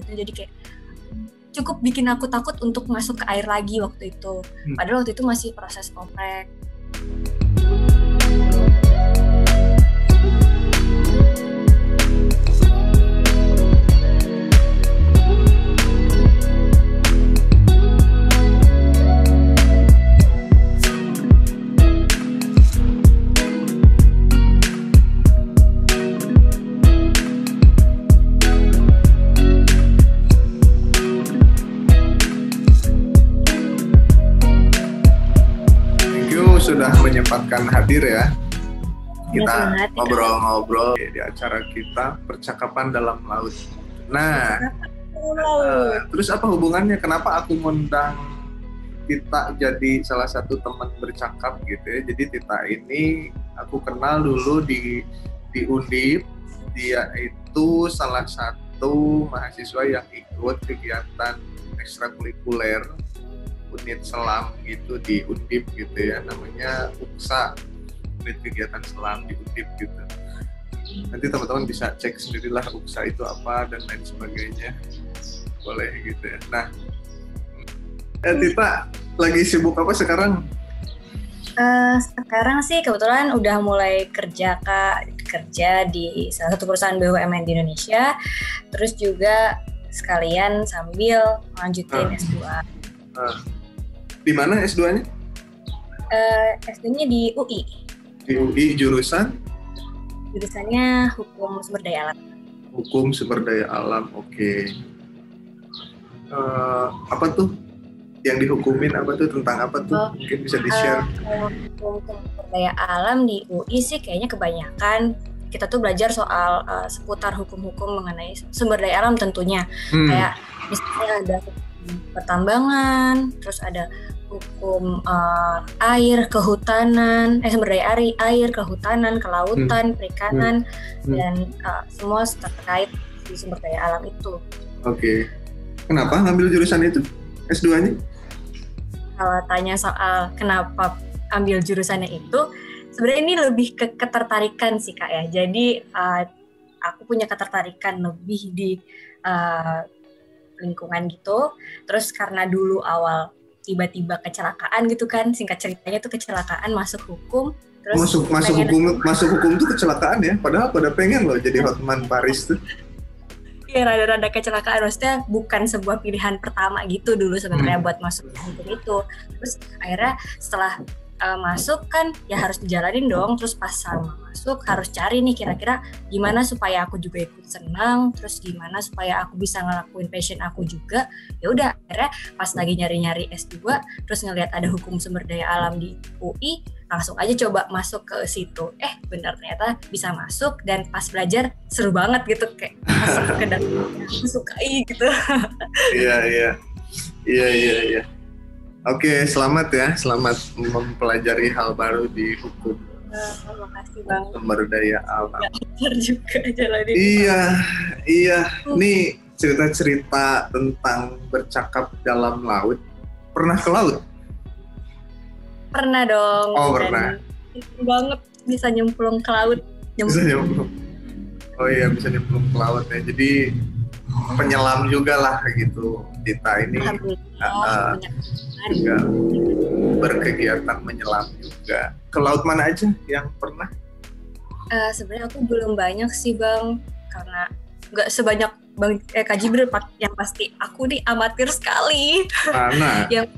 gitu. Jadi kayak cukup bikin aku takut untuk masuk ke air lagi waktu itu. Padahal waktu itu masih proses oprek. Sudah menyempatkan hadir ya. Kita ngobrol-ngobrol di acara kita Percakapan Dalam Laut. Nah, terus apa hubungannya? Kenapa aku mengundang Tita jadi salah satu teman bercakap gitu ya? Jadi Tita ini aku kenal dulu di Undip. Dia itu salah satu mahasiswa yang ikut kegiatan ekstrakurikuler unit selam gitu di Undip gitu ya, namanya UKSA, unit kegiatan selam di Undip gitu. Nanti teman-teman bisa cek sendirilah UKSA itu apa dan lain sebagainya, boleh gitu ya. Nah, Tita lagi sibuk apa sekarang? Sekarang sih kebetulan udah mulai kerja di salah satu perusahaan BUMN di Indonesia, terus juga sekalian sambil lanjutin S2. Di mana S2-nya? S2-nya di UI. Di UI jurusan? Jurusannya Hukum Sumber Daya Alam. Hukum Sumber Daya Alam, oke. Apa tuh? Yang dihukumin apa tuh? Tentang apa tuh? Mungkin bisa di-share. Hukum Sumber Daya Alam di UI sih kayaknya kebanyakan kita tuh belajar soal seputar hukum-hukum mengenai sumber daya alam tentunya. Kayak misalnya ada pertambangan, terus ada hukum air, kehutanan, sumber daya air, kehutanan, kelautan, perikanan, dan semua terkait di sumber daya alam itu. Oke. Kenapa ngambil jurusan itu S2-nya? Kalau tanya soal kenapa ambil jurusannya itu, sebenarnya ini lebih ke ketertarikan sih Kak ya. Jadi aku punya ketertarikan lebih di lingkungan gitu. Terus karena dulu awal tiba-tiba kecelakaan gitu kan, singkat ceritanya tuh kecelakaan masuk hukum. Terus masuk hukum tuh kecelakaan ya, padahal pada pengen loh jadi Hotman Paris tuh. Iya, rada-rada kecelakaan, maksudnya bukan sebuah pilihan pertama gitu dulu sebenarnya buat masuk hukum itu. Terus akhirnya setelah masuk kan ya harus dijalanin dong, terus pas sama masuk harus cari nih kira-kira gimana supaya aku juga ikut senang, terus gimana supaya aku bisa ngelakuin passion aku juga. Ya udah akhirnya pas lagi nyari-nyari S2 terus ngelihat ada hukum sumber daya alam di UI, langsung aja coba masuk ke situ. Benar ternyata bisa masuk, dan pas belajar seru banget gitu, kayak masuk ke dalam aku sukai gitu. Iya. Oke, selamat ya. Selamat mempelajari hal baru di hukum. Terima kasih Bang. Sumber daya alam. Belajar juga jalanin. Iya. Nih cerita-cerita tentang bercakap dalam laut. Pernah ke laut? Pernah dong. Oh, pernah. Banget bisa nyemplung ke laut. Bisa nyemplung. Oh iya, bisa nyemplung ke laut ya. Jadi penyelam juga lah gitu. Kita ini juga berkegiatan menyelam juga. Ke laut mana aja yang pernah? Sebenarnya aku belum banyak sih Bang, karena nggak sebanyak Bang Kak Jibril yang pasti. Aku nih amatir sekali. Mana? Yang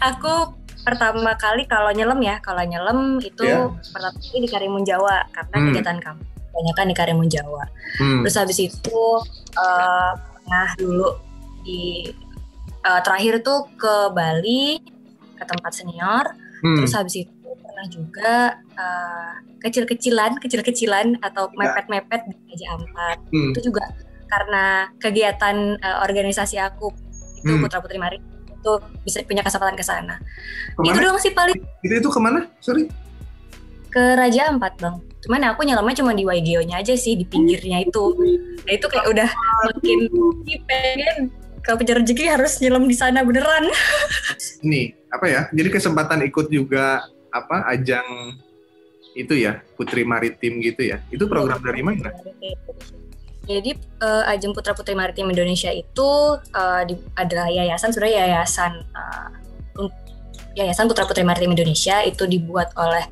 aku pertama kali kalau nyelam itu pertama kali di Karimun Jawa, karena kegiatan kamu kebanyakan di Karimun Jawa. Terus habis itu pernah dulu di terakhir tuh ke Bali, ke tempat senior. Terus habis itu pernah juga kecil-kecilan atau mepet-mepet di Raja Ampat. Itu juga karena kegiatan organisasi aku itu Putra Putri Mari, itu bisa punya kesempatan ke sana. Itu doang sih paling. Itu kemana? Sorry. Ke Raja Ampat Bang. Cuman aku nyelamnya cuma di YGO-nya aja sih, di pinggirnya itu. Nah itu kayak udah makin pengen kalau punya rezeki harus nyelam di sana beneran. Ini apa ya? Jadi kesempatan ikut juga ajang itu ya, Putri Maritim gitu ya. Itu program dari mana? Jadi Ajang Putra Putri Maritim Indonesia itu adalah yayasan, sebenarnya Yayasan Putra Putri Maritim Indonesia itu dibuat oleh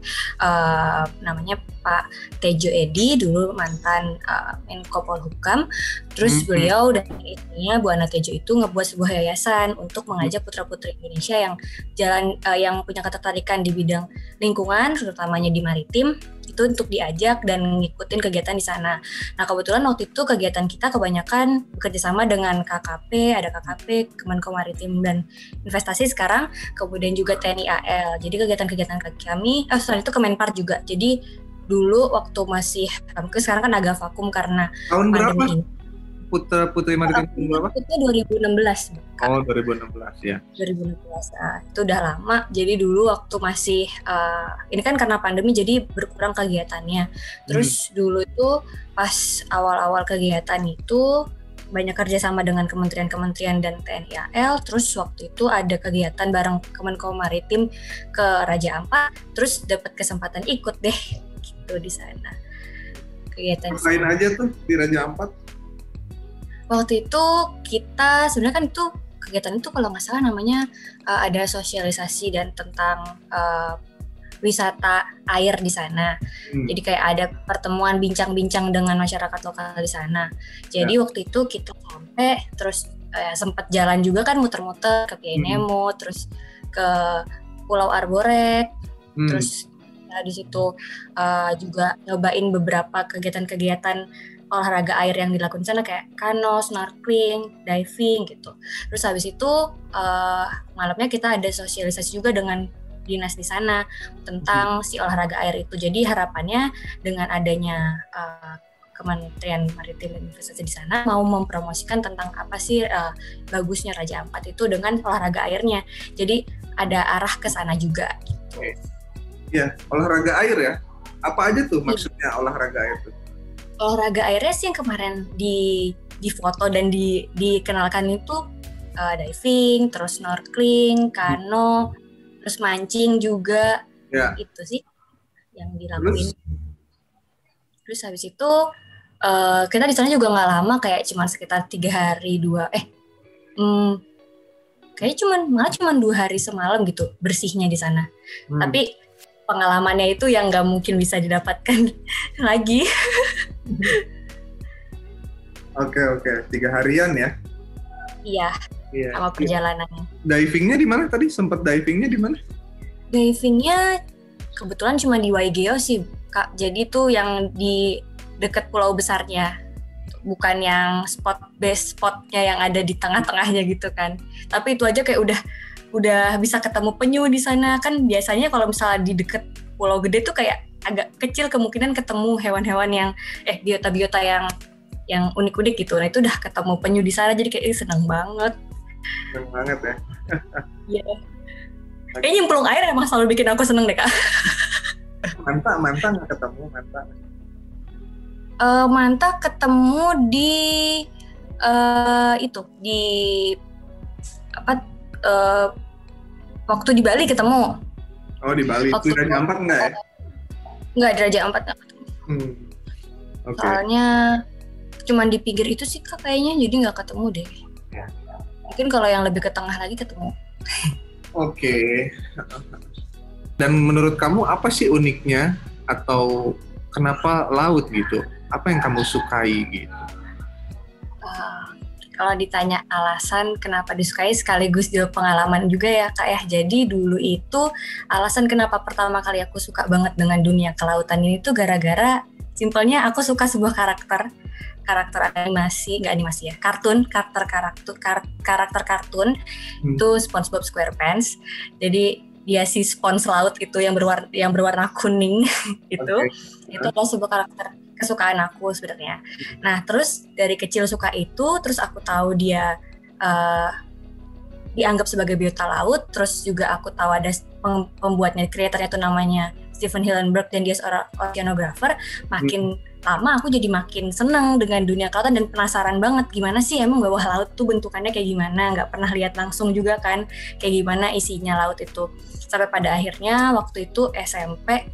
namanya Pak Tejo Edi, dulu mantan Menko Polhukam. Terus beliau dan istrinya Bu Ana Tejo itu ngebuat sebuah yayasan untuk mengajak putra-putri Indonesia yang punya ketertarikan di bidang lingkungan, terutamanya di maritim, itu untuk diajak dan ngikutin kegiatan di sana. Nah, kebetulan waktu itu kegiatan kita kebanyakan bekerjasama dengan KKP, ada KKP, Kemenko Maritim dan Investasi sekarang, kemudian juga TNI AL. Jadi kegiatan-kegiatan kami, selain itu Kemenpar juga. Jadi dulu waktu masih, sekarang kan agak vakum karena tahun berapa? Putra Putri Maritim berapa? Itu 2016. Oh, 2016 ya. 2016, itu udah lama. Jadi dulu waktu masih, ini kan karena pandemi jadi berkurang kegiatannya. Terus dulu itu pas awal-awal kegiatan itu banyak kerjasama dengan kementerian-kementerian dan TNI AL. Terus waktu itu ada kegiatan bareng Kemenko Maritim ke Raja Ampat. Terus dapat kesempatan ikut deh gitu di sana. Kegiatan. Ngapain aja tuh di Raja Ampat? Waktu itu kita sebenarnya kan itu kegiatan itu kalau nggak salah namanya ada sosialisasi dan tentang wisata air di sana. Jadi kayak ada pertemuan bincang-bincang dengan masyarakat lokal di sana. Jadi waktu itu kita sampai terus sempat jalan juga kan muter-muter ke Piai Nemo, terus ke Pulau Arborek, terus di situ juga nyobain beberapa kegiatan-kegiatan olahraga air yang dilakukan di sana kayak kano, snorkeling, diving gitu. Terus habis itu malamnya kita ada sosialisasi juga dengan dinas di sana tentang si olahraga air itu. Jadi harapannya dengan adanya Kementerian Maritim dan Investasi di sana mau mempromosikan tentang apa sih bagusnya Raja Ampat itu dengan olahraga airnya. Jadi ada arah ke sana juga. Iya, olahraga air ya. Apa aja tuh maksudnya olahraga air tuh? Olahraga airnya sih yang kemarin di foto dan dikenalkan itu diving, terus snorkeling, kano, terus mancing juga, itu sih yang dilakuin. Terus habis itu kita di sana juga nggak lama, kayak cuma sekitar 3 hari 2, kayaknya malah cuma 2 hari semalam gitu bersihnya di sana. Tapi pengalamannya itu yang nggak mungkin bisa didapatkan lagi. Oke, 3 harian ya? Iya. Sama perjalanannya. Divingnya di mana tadi? Sempat divingnya di mana? Divingnya kebetulan cuma di Waigeo sih, Kak. Jadi tuh yang di dekat pulau besarnya, bukan yang base spotnya yang ada di tengah-tengahnya gitu kan. Tapi itu aja kayak udah bisa ketemu penyu di sana. Kan biasanya kalau misalnya di dekat pulau gede tuh kayak agak kecil kemungkinan ketemu hewan-hewan yang biota-biota yang unik-unik gitu. Nah itu udah ketemu penyu di sana, jadi kayak seneng banget. Seneng banget ya. Iya. Kayaknya nyemplung air emang selalu bikin aku seneng deh, Kak. Manta nggak ketemu Manta? Manta ketemu di waktu di Bali ketemu. Oh, di Bali. Itu Raja Ampat enggak ya? Enggak, di Raja Ampat enggak ketemu. Okay. Soalnya cuman di pinggir itu sih, Kak, kayaknya, jadi nggak ketemu deh. Ya. Mungkin kalau yang lebih ke tengah lagi ketemu. Oke. Dan menurut kamu apa sih uniknya atau kenapa laut gitu? Apa yang kamu sukai gitu? Kalau ditanya alasan kenapa disukai sekaligus juga pengalaman juga ya, Kak ya. Jadi dulu itu alasan kenapa pertama kali aku suka banget dengan dunia kelautan ini tuh gara-gara simpelnya aku suka sebuah karakter animasi, nggak animasi ya, karakter kartun itu SpongeBob SquarePants. Jadi dia si spons laut itu yang berwarna kuning itu adalah sebuah karakter kesukaan aku sebenarnya. Nah terus dari kecil suka itu, terus aku tahu dia dianggap sebagai biota laut, terus juga aku tahu ada pembuatnya, kreatornya itu namanya Steven Hillenburg dan dia seorang oceanographer. Makin lama aku jadi makin senang dengan dunia kelautan dan penasaran banget gimana sih emang bawah laut tuh bentukannya kayak gimana, nggak pernah lihat langsung juga kan kayak gimana isinya laut itu. Sampai pada akhirnya waktu itu SMP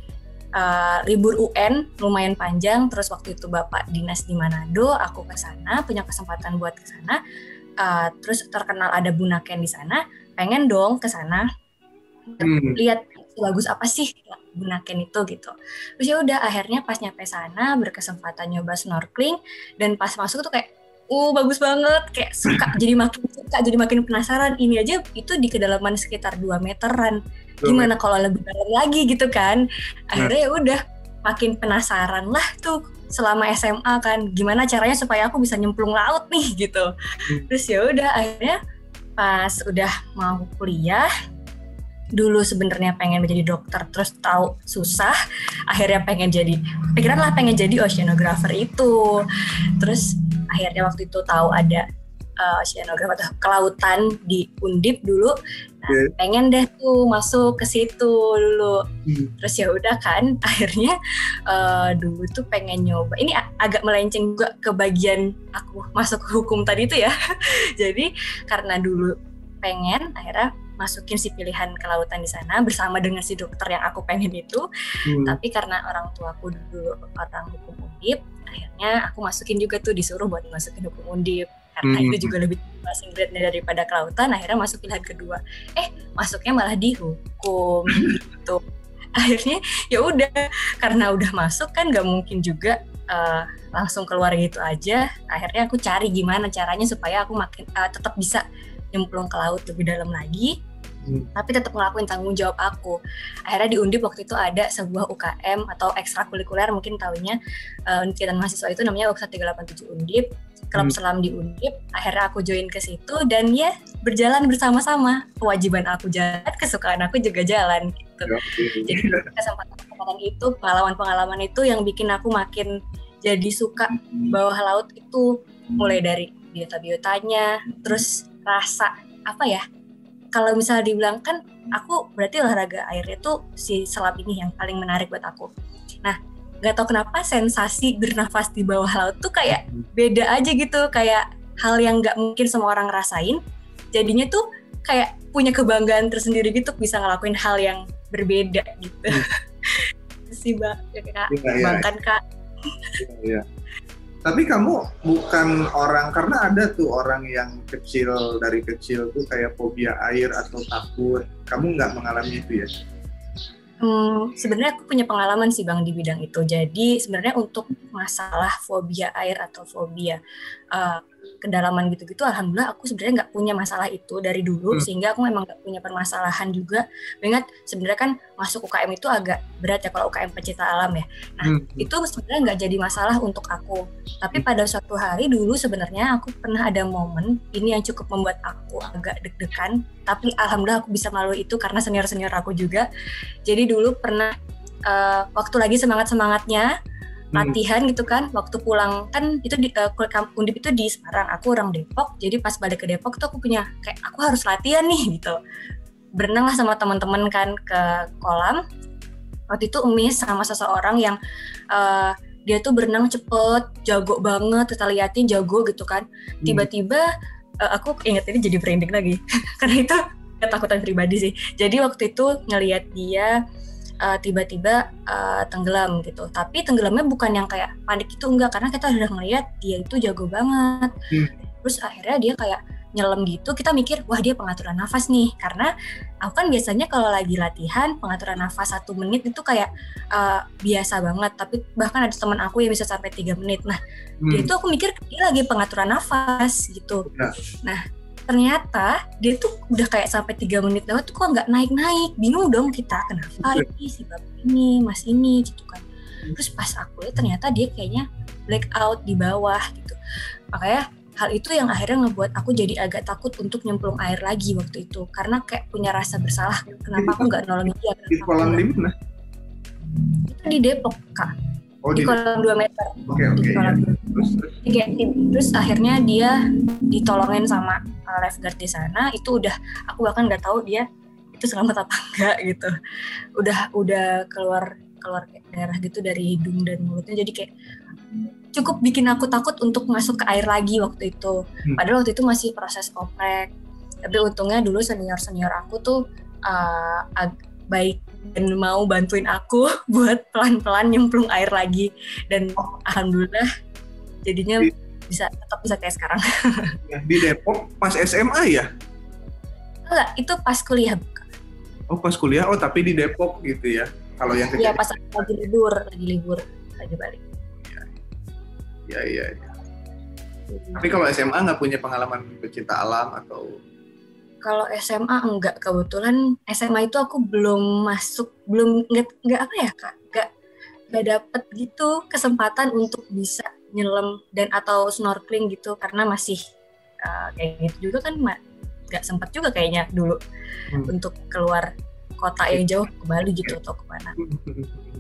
libur UN lumayan panjang, terus waktu itu bapak dinas di Manado, aku ke sana, punya kesempatan buat ke sana, terus terkenal ada Bunaken di sana, pengen dong ke sana lihat bagus apa sih Bunaken itu gitu. Terus ya udah akhirnya pas nyampe sana berkesempatan nyoba snorkeling, dan pas masuk tuh kayak bagus banget, kayak suka jadi makin penasaran. Ini aja itu di kedalaman sekitar 2 meteran. Gimana kalau lebih dalam lagi gitu kan. Akhirnya ya udah makin penasaran lah tuh selama SMA kan, gimana caranya supaya aku bisa nyemplung laut nih gitu. Terus ya udah akhirnya pas udah mau kuliah, dulu sebenarnya pengen menjadi dokter, terus tahu susah, akhirnya pengen jadi oceanographer itu. Terus akhirnya waktu itu tahu ada oceanographer atau kelautan di Undip dulu. Nah, pengen deh tuh masuk ke situ dulu. Terus ya udah kan, akhirnya dulu tuh pengen nyoba. Ini agak melenceng juga ke bagian aku masuk ke hukum tadi itu ya. Jadi karena dulu pengen, akhirnya masukin si pilihan kelautan di sana bersama dengan si dokter yang aku pengen itu. Tapi karena orang tuaku dulu orang hukum Undip, akhirnya aku masukin juga tuh, disuruh buat masukin hukum Undip karena itu juga lebih passing grade-nya daripada kelautan. Akhirnya masuk pilihan kedua, masuknya malah di hukum gitu. Akhirnya ya udah, karena udah masuk kan gak mungkin juga langsung keluar gitu aja. Akhirnya aku cari gimana caranya supaya aku makin tetap bisa nyemplung ke laut lebih dalam lagi, tapi tetap ngelakuin tanggung jawab aku. Akhirnya di Undip waktu itu ada sebuah UKM atau ekstrakurikuler, mungkin tahunya Unititan Mahasiswa itu namanya UKSAT 387 Undip, klub selam di Undip. Akhirnya aku join ke situ dan ya berjalan bersama-sama. Kewajiban aku jalan, kesukaan aku juga jalan gitu. Jadi kesempatan itu, pengalaman-pengalaman itu yang bikin aku makin jadi suka bawah laut itu, mulai dari biota-biotanya, terus rasa apa ya, kalau misalnya dibilang kan aku berarti olahraga airnya tuh si selam ini yang paling menarik buat aku. Nah, gak tau kenapa sensasi bernafas di bawah laut tuh kayak beda aja gitu, kayak hal yang gak mungkin semua orang rasain. Jadinya tuh kayak punya kebanggaan tersendiri gitu, bisa ngelakuin hal yang berbeda gitu. Si Kak, bangkan Kak. Iya. Tapi kamu bukan orang, karena ada tuh orang yang dari kecil tuh kayak fobia air atau takut. Kamu nggak mengalami itu ya? Sebenarnya aku punya pengalaman sih Bang di bidang itu. Jadi sebenarnya untuk masalah fobia air atau fobia kedalaman gitu-gitu, alhamdulillah aku sebenarnya nggak punya masalah itu dari dulu, sehingga aku memang nggak punya permasalahan juga. Mengingat sebenarnya kan masuk UKM itu agak berat ya kalau UKM pecinta alam ya. Nah itu sebenarnya nggak jadi masalah untuk aku. Tapi pada suatu hari dulu sebenarnya aku pernah ada momen ini yang cukup membuat aku agak deg-degan. Tapi alhamdulillah aku bisa melalui itu karena senior-senior aku juga. Jadi dulu pernah waktu lagi semangat-semangatnya latihan gitu kan, waktu pulang kan itu di Undip itu di Semarang, aku orang Depok, jadi pas balik ke Depok tuh aku punya kayak aku harus latihan nih gitu, berenang lah sama teman-teman kan ke kolam. Waktu itu miss sama seseorang yang dia tuh berenang cepet, jago banget, kita liatin jago gitu kan. Tiba-tiba aku ingat ini jadi branding lagi karena itu ketakutan pribadi sih. Jadi waktu itu ngelihat dia tiba-tiba tenggelam gitu. Tapi tenggelamnya bukan yang kayak panik itu, enggak, karena kita udah ngeliat dia itu jago banget. Terus akhirnya dia kayak nyelam gitu, kita mikir wah dia pengaturan nafas nih, karena aku kan biasanya kalau lagi latihan pengaturan nafas 1 menit itu kayak biasa banget, tapi bahkan ada teman aku yang bisa sampai 3 menit. Nah dia itu aku mikir dia lagi pengaturan nafas gitu. Nah ternyata dia tuh udah kayak sampai 3 menit lewat tuh kok nggak naik-naik. Bingung dong kita, kenapa ini si bapak ini, mas ini gitu kan. Terus pas aku lihat ternyata dia kayaknya blackout di bawah gitu. Makanya hal itu yang akhirnya ngebuat aku jadi agak takut untuk nyemplung air lagi waktu itu. Karena kayak punya rasa bersalah, kenapa aku nggak nolongin dia. Di kolam di mana? Itu di Depok Kak. Di kolam 2 meter. Oke. Terus akhirnya dia ditolongin sama lifeguard di sana. Itu udah aku bahkan nggak tahu dia itu selamat apa enggak gitu. Udah keluar darah gitu dari hidung dan mulutnya. Jadi kayak cukup bikin aku takut untuk masuk ke air lagi waktu itu. Padahal waktu itu masih proses oprek. Tapi untungnya dulu senior aku tuh baik dan mau bantuin aku buat pelan-pelan nyemplung air lagi, dan alhamdulillah jadinya tetap bisa kayak sekarang. Di Depok pas SMA ya? Enggak, itu pas kuliah. Oh pas kuliah, tapi di Depok gitu ya? Kalau yang kejadian? Iya pas lagi libur, lagi balik. Iya. Tapi kalau SMA nggak punya pengalaman pecinta alam atau? Kalau SMA enggak, kebetulan SMA itu aku belum nggak apa ya Kak, nggak dapet gitu kesempatan untuk bisa nyelam dan atau snorkeling gitu, karena masih kayak gitu juga kan nggak sempat juga kayaknya dulu untuk keluar kota yang jauh ke Bali gitu atau kemana.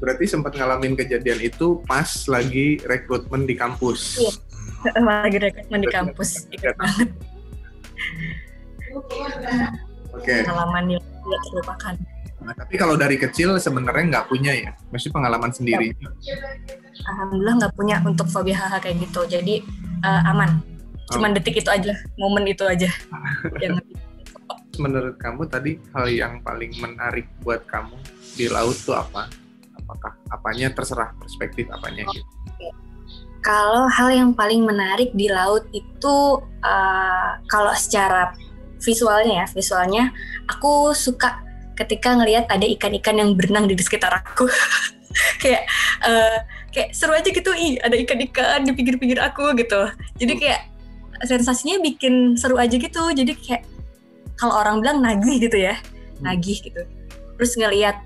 Berarti sempat ngalamin kejadian itu pas lagi rekrutmen di kampus. Iya, lagi rekrutmen di kampus, ingat banget. Oke. Pengalaman yang tidak terlupakan. Nah, tapi kalau dari kecil sebenarnya nggak punya ya, mesti pengalaman sendiri. Alhamdulillah nggak punya untuk fobia hal kayak gitu, jadi aman. Cuman detik itu aja, momen itu aja. Menurut kamu tadi hal yang paling menarik buat kamu di laut tuh apa? Apakah apanya, terserah perspektif apanya gitu. Kalau hal yang paling menarik di laut itu kalau secara visualnya aku suka ketika ngelihat ada ikan-ikan yang berenang di sekitar aku. kayak seru aja gitu, ada ikan-ikan di pinggir-pinggir aku gitu. Jadi kayak sensasinya bikin seru aja gitu. Jadi kayak kalau orang bilang nagih gitu ya, nagih gitu. Terus ngelihat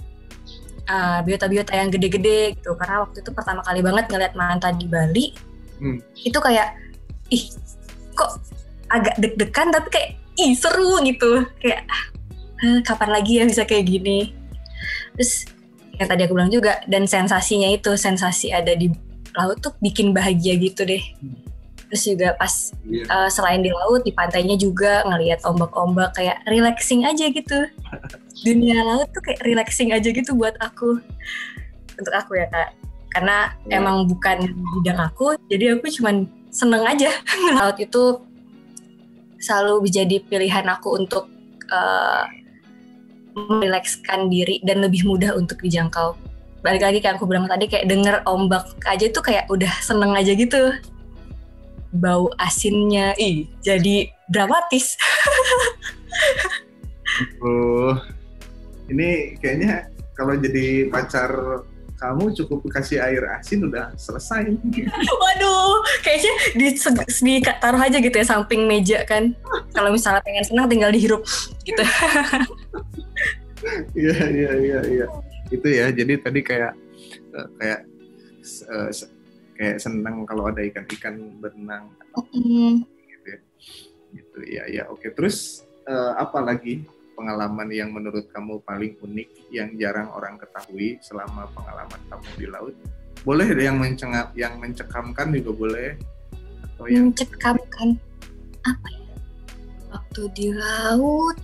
biota-biota yang gede-gede gitu, karena waktu itu pertama kali banget ngelihat manta di Bali. Itu kayak kok agak deg-degan tapi kayak seru gitu, kayak kapan lagi ya bisa kayak gini. Terus yang tadi aku bilang juga, dan sensasinya itu, sensasi ada di laut tuh bikin bahagia gitu deh. Terus juga pas selain di laut, di pantainya juga ngelihat ombak-ombak, kayak relaxing aja gitu. Dunia laut tuh kayak relaxing aja gitu buat aku. Untuk aku ya Kak, karena emang bukan bidang aku, jadi aku cuman seneng aja. Laut itu selalu menjadi pilihan aku untuk merilekskan diri dan lebih mudah untuk dijangkau. Balik lagi kayak aku bilang tadi, kayak denger ombak aja tuh kayak udah seneng aja gitu. Bau asinnya, jadi dramatis. Ini kayaknya kalau jadi pacar kamu cukup kasih air asin udah selesai. Waduh, kayaknya taruh aja gitu ya samping meja kan. Kalau misalnya pengen senang tinggal dihirup gitu. Iya. Itu ya. Jadi tadi kayak senang kalau ada ikan-ikan berenang. Gitu ya. Oke. Terus apa lagi pengalaman yang menurut kamu paling unik yang jarang orang ketahui selama pengalaman kamu di laut? Boleh yang mencekamkan juga boleh. Atau yang mencekamkan apa ya? Waktu di laut,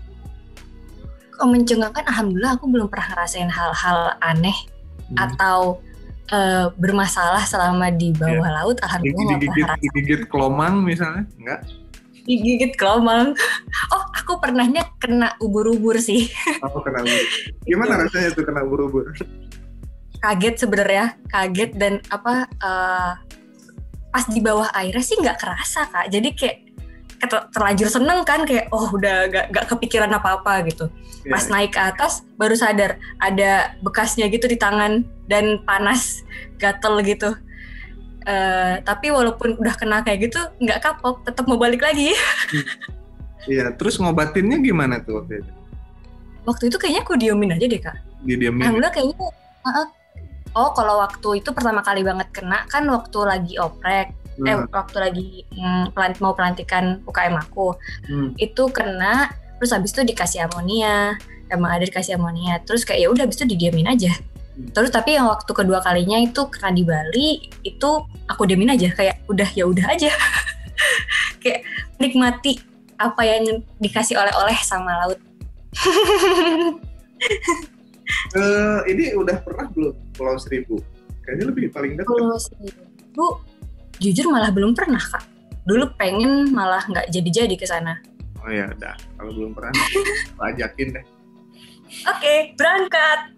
kalau mencengangkan, alhamdulillah aku belum pernah ngerasain hal-hal aneh atau bermasalah selama di bawah laut. Alhamdulillah nggak pernah ngerasain. Digigit kelomang misalnya, enggak? Digigit kelomang. Oh, aku pernahnya kena ubur-ubur sih. Oh, kena ubur. Gimana rasanya tuh kena ubur-ubur? Kaget sebenarnya, dan pas di bawah airnya sih nggak kerasa Kak. Jadi kayak terlanjur seneng kan, kayak udah gak kepikiran apa-apa gitu. Pas naik ke atas baru sadar ada bekasnya gitu di tangan dan panas, gatel gitu. Tapi walaupun udah kena kayak gitu nggak kapok, tetap mau balik lagi. Iya, terus ngobatinnya gimana tuh waktu itu? Waktu itu kayaknya aku diemin aja deh Kak. Didiemin? Alhamdulillah kayaknya. Kalau waktu itu pertama kali banget kena kan waktu lagi oprek. Waktu lagi mau pelantikan UKM aku. Itu kena, terus habis itu dikasih amonia. Emang ada dikasih amonia. Terus kayak ya udah habis itu didiemin aja. Terus tapi yang waktu kedua kalinya itu kena di Bali, itu aku diemin aja, kayak ya udah aja. Kayak nikmati apa yang dikasih oleh-oleh sama laut. Ini udah pernah belum Pulau Seribu? Kayaknya lebih paling dekat. Pulau Seribu, jujur malah belum pernah Kak. Dulu pengen, malah nggak jadi ke sana. Oh ya udah, kalau belum pernah, ajakin deh. Oke, berangkat.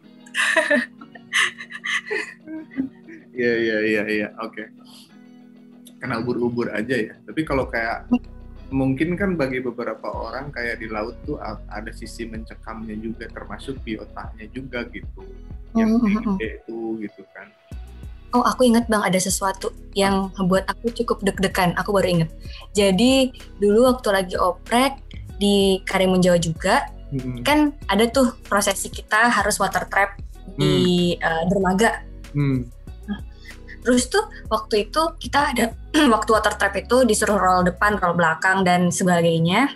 Iya, oke. Kena ubur-ubur aja ya. Tapi kalau kayak mungkin kan bagi beberapa orang kayak di laut tuh ada sisi mencekamnya juga, termasuk biotanya juga gitu. Yang gede itu gitu kan. Oh, aku ingat Bang, ada sesuatu yang membuat aku cukup deg-degan. Aku baru ingat. Jadi dulu waktu lagi oprek di Karimun Jawa juga, kan ada tuh prosesi kita harus water trap di dermaga. Nah, terus tuh waktu itu kita ada waktu water trap itu disuruh roll depan, roll belakang dan sebagainya.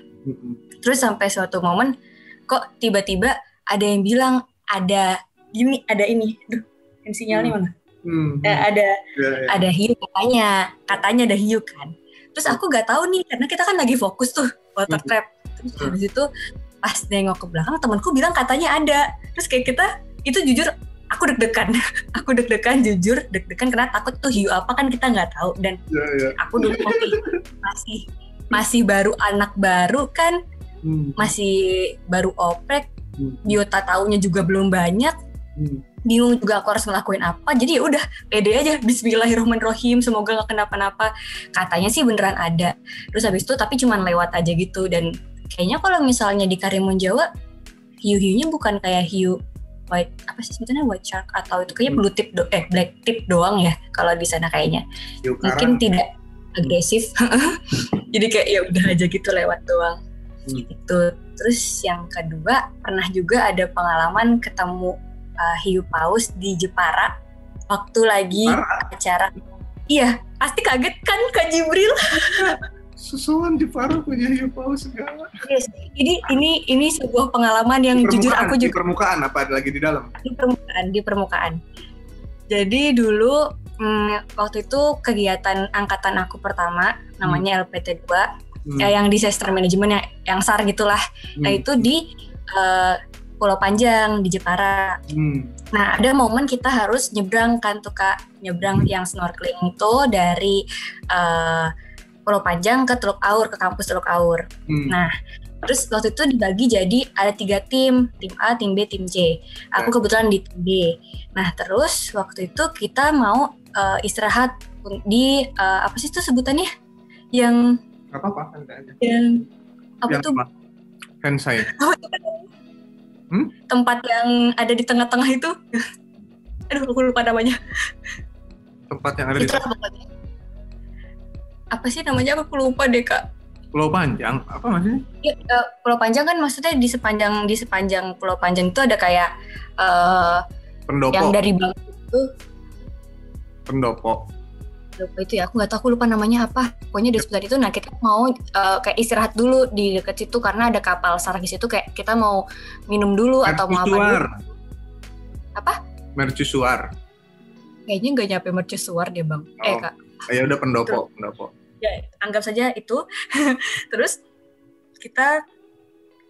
Terus sampai suatu momen kok tiba-tiba ada yang bilang ada ini. Duh, sinyalnya mana? Ada hiu katanya ada hiu kan. Terus aku nggak tahu nih karena kita kan lagi fokus tuh water trap. Terus habis itu pas nengok ke belakang temanku bilang katanya ada. Terus kayak kita itu jujur aku deg-degan jujur deg-degan karena takut tuh hiu apa kan kita nggak tahu dan aku dulu masih baru anak baru kan, masih baru oprek, biota taunya juga belum banyak. Bingung juga aku harus ngelakuin apa, jadi ya udah pede aja, bismillahirrahmanirrahim, semoga gak kenapa-napa. Katanya sih beneran ada. Terus habis itu tapi cuman lewat aja gitu. Dan kayaknya kalau misalnya di Karimun Jawa hiu-hiunya bukan kayak hiu white, apa sih sebetulnya, white shark atau itu kayaknya blue tip black tip doang ya kalau di sana kayaknya. Mungkin tidak agresif. Jadi kayak ya udah aja gitu lewat doang. Gitu. Terus yang kedua pernah juga ada pengalaman ketemu hiu paus di Jepara waktu lagi acara. Iya, pasti kaget kan Kak Jibril? Susuan Jepara punya hiu paus segala. Yes. Jadi ini sebuah pengalaman yang jujur aku juga. Di permukaan apa lagi di dalam? Di permukaan. Jadi dulu waktu itu kegiatan angkatan aku pertama namanya LPT 2 yang disaster management yang SAR gitulah. Nah itu di Pulau Panjang di Jepara. Nah ada momen kita harus nyebrang kan tuh Kak, nyebrang yang snorkeling itu dari Pulau Panjang ke Teluk Aur, ke kampus Teluk Aur. Nah terus waktu itu dibagi jadi ada 3 tim A, tim B, tim C. Aku kebetulan di tim B. Nah terus waktu itu kita mau istirahat di apa sih itu sebutannya? Yang apa aja. Yang apa tuh? Fansai. Tempat yang ada di tengah-tengah itu. Aduh, aku lupa namanya. Tempat yang ada di tengah. Apa sih namanya? Aku lupa deh, Kak. Pulau Panjang, apa maksudnya? Ya, Pulau Panjang kan maksudnya di sepanjang Pulau Panjang itu ada kayak pendopo. Yang dari bangku itu. Pendopo. Itu ya, aku nggak tahu, aku lupa namanya apa. Pokoknya di sekitar itu, nah kita mau kayak istirahat dulu di dekat situ karena ada kapal SAR di situ, kayak kita mau minum dulu atau mau apa dulu. Apa? Mercusuar. Kayaknya nggak nyampe mercusuar deh Bang. Kak. Ya udah pendopo. Ya, anggap saja itu. Terus kita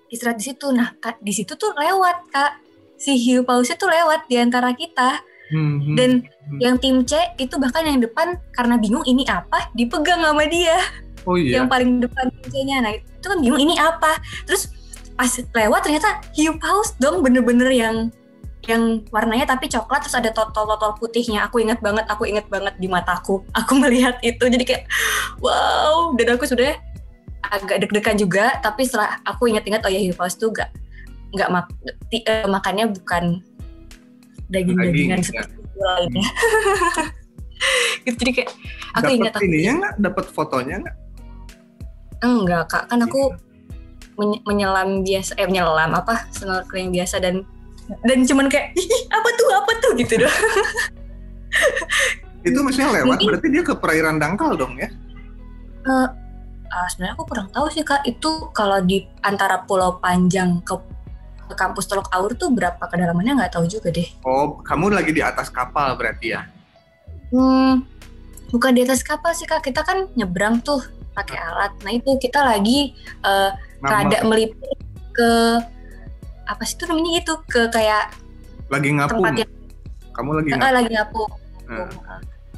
istirahat di situ. Nah, di situ tuh lewat Kak. Si hiu pausnya tuh lewat di antara kita. Dan yang tim C itu bahkan yang depan karena bingung ini apa, dipegang sama dia. Oh iya. Yang paling depan tim C-nya. Nah, itu kan bingung ini apa. Terus pas lewat ternyata hiu paus dong, bener-bener yang warnanya tapi coklat, terus ada totol-totol putihnya. Aku ingat banget di mataku. Aku melihat itu jadi kayak wow, dan aku sudah agak deg-degan juga, tapi setelah aku ingat-ingat oh ya hiu paus tuh makannya bukan daging-dagingan seperti itu lainnya. Gitu, jadi kayak aku ingat dapat fotonya nggak? Enggak Kak, kan aku menyelam biasa, snorkeling biasa dan cuman kayak apa tuh gitu doang. Itu maksudnya lewat, berarti dia ke perairan dangkal dong ya? Sebenarnya aku kurang tahu sih Kak, itu kalau di antara Pulau Panjang ke kampus Teluk Aur tuh berapa kedalamannya nggak tahu juga deh. Oh, kamu lagi di atas kapal berarti ya? Bukan di atas kapal sih Kak, kita kan nyebrang tuh pakai alat. Nah itu kita lagi rada melipir ke apa sih itu namanya gitu, ke kayak lagi ngapung. Tempat yang kamu lagi ngapung.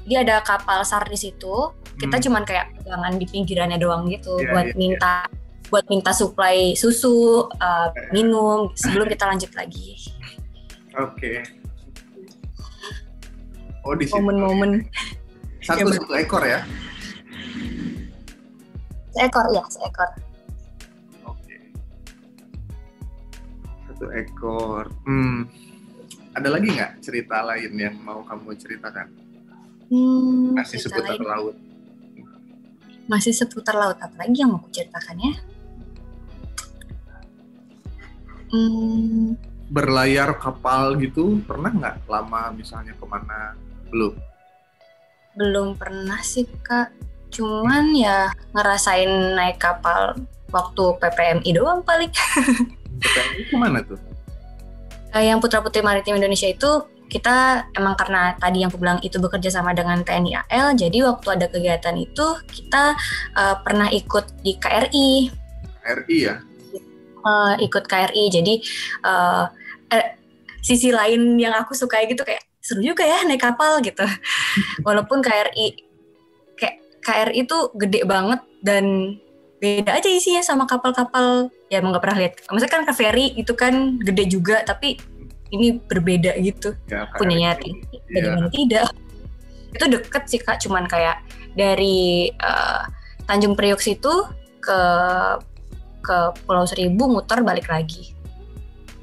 Jadi ada kapal SAR di situ. Kita cuman kayak pegangan di pinggirannya doang gitu buat minta suplai susu, minum sebelum kita lanjut lagi. Oke. Oh, di situ. Momen-momen. Satu ekor ya? Seekor. Oke. Satu ekor. Ada lagi nggak cerita lain yang mau kamu ceritakan? Masih seputar laut. Masih seputar laut. Apa lagi yang mau aku ceritakan ya? Berlayar kapal gitu pernah nggak? Lama misalnya kemana? Belum pernah sih Kak. Cuman ya ngerasain naik kapal waktu PPMI doang paling. PPMI kemana tuh? Yang Putra Putri Maritim Indonesia itu kita emang karena tadi yang aku bilang itu bekerja sama dengan TNI AL, jadi waktu ada kegiatan itu kita pernah ikut di KRI. KRI ya? Ikut KRI, jadi sisi lain yang aku suka gitu kayak seru juga ya naik kapal gitu. Walaupun KRI itu gede banget dan beda aja isinya sama kapal-kapal ya emang nggak pernah lihat. Maksudnya kan ke ferry itu kan gede juga tapi ini berbeda gitu. Ya, punyanya bagaimana tidak. Itu deket sih Kak, cuman kayak dari Tanjung Priok situ ke Pulau Seribu muter balik lagi.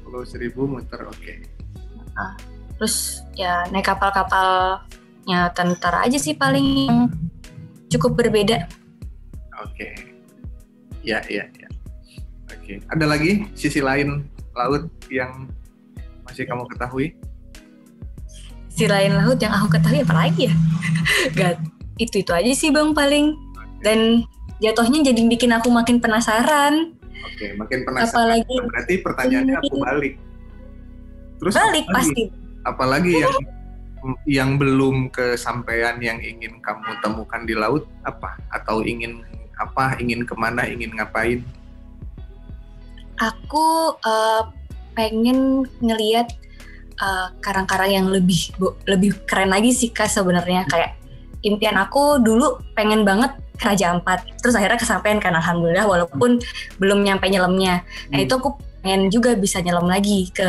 Pulau Seribu muter, oke. Terus ya naik kapal-kapalnya tentara aja sih paling yang cukup berbeda. Oke. Ya. Oke. Ada lagi sisi lain laut yang masih kamu ketahui? Sisi lain laut yang aku ketahui apa lagi ya? Gak, itu aja sih Bang paling. Dan jatuhnya jadi bikin aku makin penasaran. Oke, makin penasaran. Apalagi, berarti pertanyaannya aku balik. Terus balik pasti. Apalagi yang belum kesampaian yang ingin kamu temukan di laut apa? Atau ingin apa? Ingin kemana? Ingin ngapain? Aku pengen ngelihat karang-karang yang lebih keren lagi sih Kak sebenarnya. Kayak impian aku dulu pengen banget ke Raja Ampat. Terus akhirnya kesampaian kan alhamdulillah walaupun belum nyampe nyelemnya. Nah itu aku pengen juga bisa nyelam lagi ke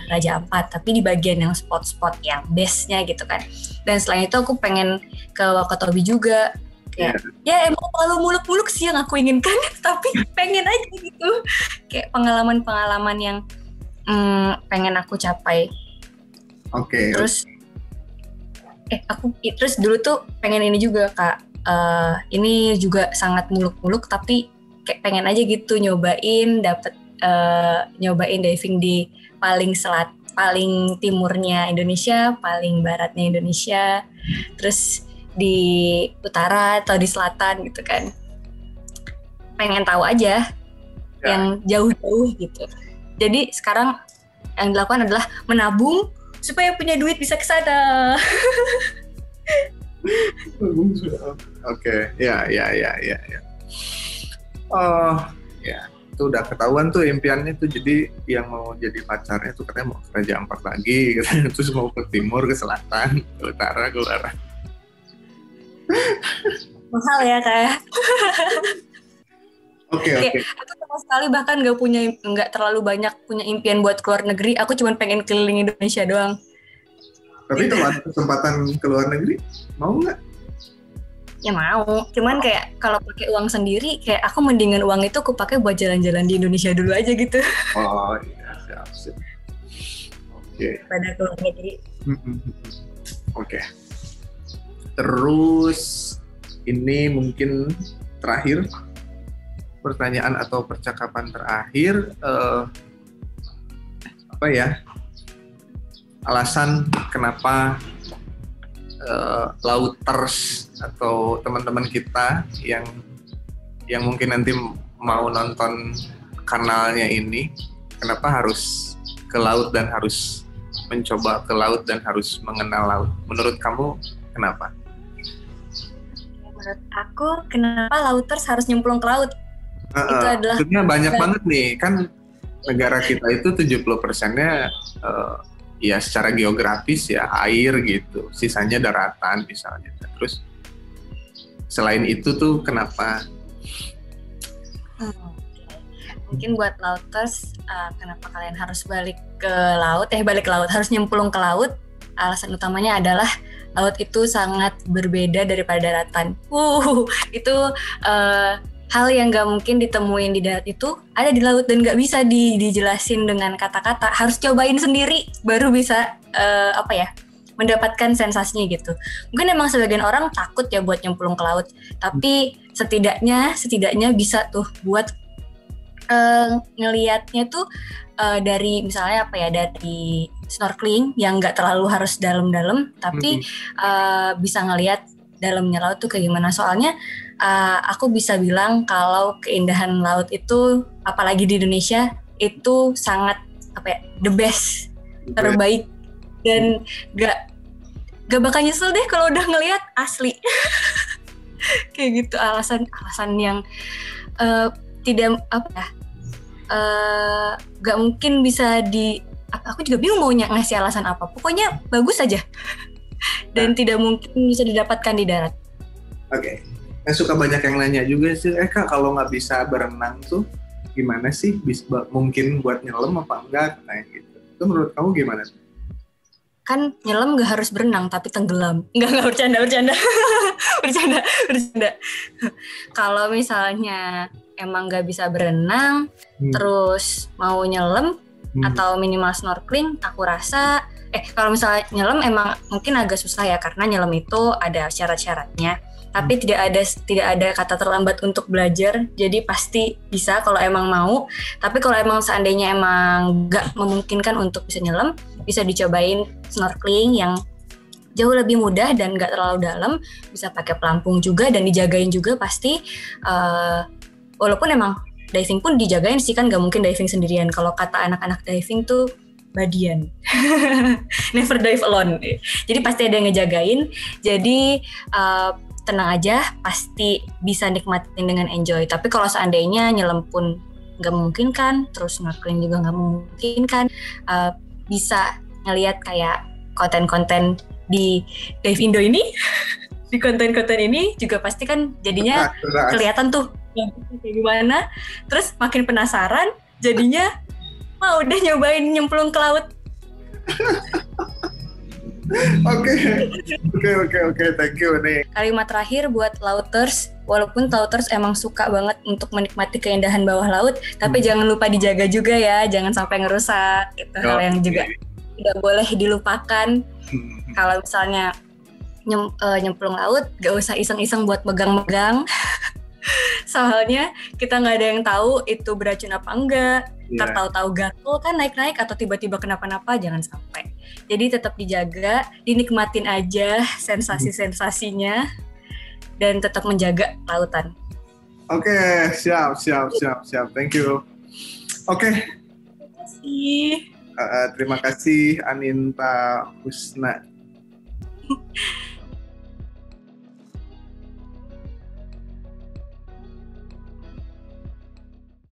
Raja Ampat tapi di bagian yang spot-spot yang best-nya gitu kan. Dan selain itu aku pengen ke Wakatobi juga. Kayak, ya emang terlalu muluk-muluk sih yang aku inginkan tapi pengen aja gitu. Kayak pengalaman-pengalaman yang pengen aku capai. Oke. Terus terus dulu tuh pengen ini juga Kak. Ini juga sangat muluk-muluk tapi kayak pengen aja gitu nyobain diving di paling timurnya Indonesia, paling baratnya Indonesia, terus di utara atau di selatan gitu kan. Pengen tahu aja yang jauh-jauh gitu. Jadi sekarang yang dilakukan adalah menabung supaya punya duit bisa ke sana. Oke, ya. Oh, ya, itu udah ketahuan tuh impiannya tuh. Jadi yang mau jadi pacarnya tuh katanya mau ke Raja Ampat lagi, gitu. Terus mau ke timur, ke selatan, ke utara, ke barat. Mahal ya kayak. Oke. Aku sama sekali bahkan nggak terlalu banyak punya impian buat keluar negeri. Aku cuma pengen keliling Indonesia doang. Tapi kalau ada kesempatan ke luar negeri, mau nggak? Ya mau, cuman kayak kalau pakai uang sendiri, kayak aku mendingan uang itu aku pakai buat jalan-jalan di Indonesia dulu aja gitu. Oh iya, siap. Oke. Pada ke luar negeri. Oke. Terus ini mungkin terakhir pertanyaan atau percakapan terakhir apa ya? Alasan kenapa lauters atau teman-teman kita yang mungkin nanti mau nonton kanalnya ini, kenapa harus ke laut dan harus mencoba ke laut dan harus mengenal laut? Menurut kamu kenapa? Menurut aku kenapa lauters harus nyemplung ke laut? Itu adalah maksudnya banyak banget nih, kan negara kita itu 70%-nya ya secara geografis ya air gitu, sisanya daratan misalnya. Terus selain itu tuh kenapa? Mungkin buat lauters, kenapa kalian harus balik ke laut, harus nyemplung ke laut? Alasan utamanya adalah laut itu sangat berbeda daripada daratan. Itu hal yang nggak mungkin ditemuin di darat itu ada di laut dan nggak bisa dijelasin dengan kata-kata. Harus cobain sendiri baru bisa mendapatkan sensasinya gitu. Mungkin emang sebagian orang takut ya buat nyemplung ke laut, tapi setidaknya bisa tuh buat ngelihatnya tuh dari misalnya dari snorkeling yang nggak terlalu harus dalam-dalam, tapi bisa ngelihat dalamnya laut tuh kayak gimana. Soalnya aku bisa bilang kalau keindahan laut itu, apalagi di Indonesia, itu sangat the best, terbaik, dan gak bakal nyesel deh kalau udah ngelihat asli. Kayak gitu alasan yang tidak gak mungkin bisa aku juga bingung mau ngasih alasan apa. Pokoknya bagus aja dan tidak mungkin bisa didapatkan di darat. Oke. Suka banyak yang nanya juga sih, Kak, kalau nggak bisa berenang tuh gimana sih? Mungkin buat nyelam apa enggak? Nah gitu. Itu menurut kamu gimana? Kan nyelam nggak harus berenang tapi tenggelam. Nggak bercanda. bercanda. Kalau misalnya emang nggak bisa berenang, terus mau nyelam atau minimal snorkeling, aku rasa kalau misalnya nyelam emang mungkin agak susah ya, karena nyelam itu ada syarat-syaratnya. Tapi tidak ada kata terlambat untuk belajar, jadi pasti bisa kalau emang mau. Tapi kalau emang seandainya emang nggak memungkinkan untuk bisa nyelam, bisa dicobain snorkeling yang jauh lebih mudah dan nggak terlalu dalam, bisa pakai pelampung juga dan dijagain juga pasti. Walaupun emang diving pun dijagain sih, kan nggak mungkin diving sendirian. Kalau kata anak-anak diving tuh badian, never dive alone. Jadi pasti ada yang ngejagain. Jadi tenang aja, pasti bisa nikmatin dengan enjoy. Tapi kalau seandainya nyelam pun nggak memungkinkan, terus snorkeling juga nggak memungkinkan, bisa ngelihat kayak konten-konten di Dive Indo ini. Di konten-konten ini juga pasti kan jadinya kelihatan tuh kayak gimana. Terus makin penasaran, jadinya udah nyobain nyemplung ke laut. Oke, thank you nih. Kalimat terakhir buat lauters, walaupun lauters emang suka banget untuk menikmati keindahan bawah laut, tapi jangan lupa dijaga juga ya, jangan sampai ngerusak. Itu hal yang juga tidak boleh dilupakan. Kalau misalnya nyemplung laut, gak usah iseng-iseng buat megang-megang. Soalnya kita nggak ada yang tahu itu beracun apa enggak. Ntar tahu-tahu gatel kan naik-naik atau tiba-tiba kenapa-napa, jangan sampai. Jadi tetap dijaga, dinikmatin aja sensasi-sensasinya, dan tetap menjaga lautan. Oke, siap. Thank you. Oke. Terima kasih. Terima kasih Aninta Husna.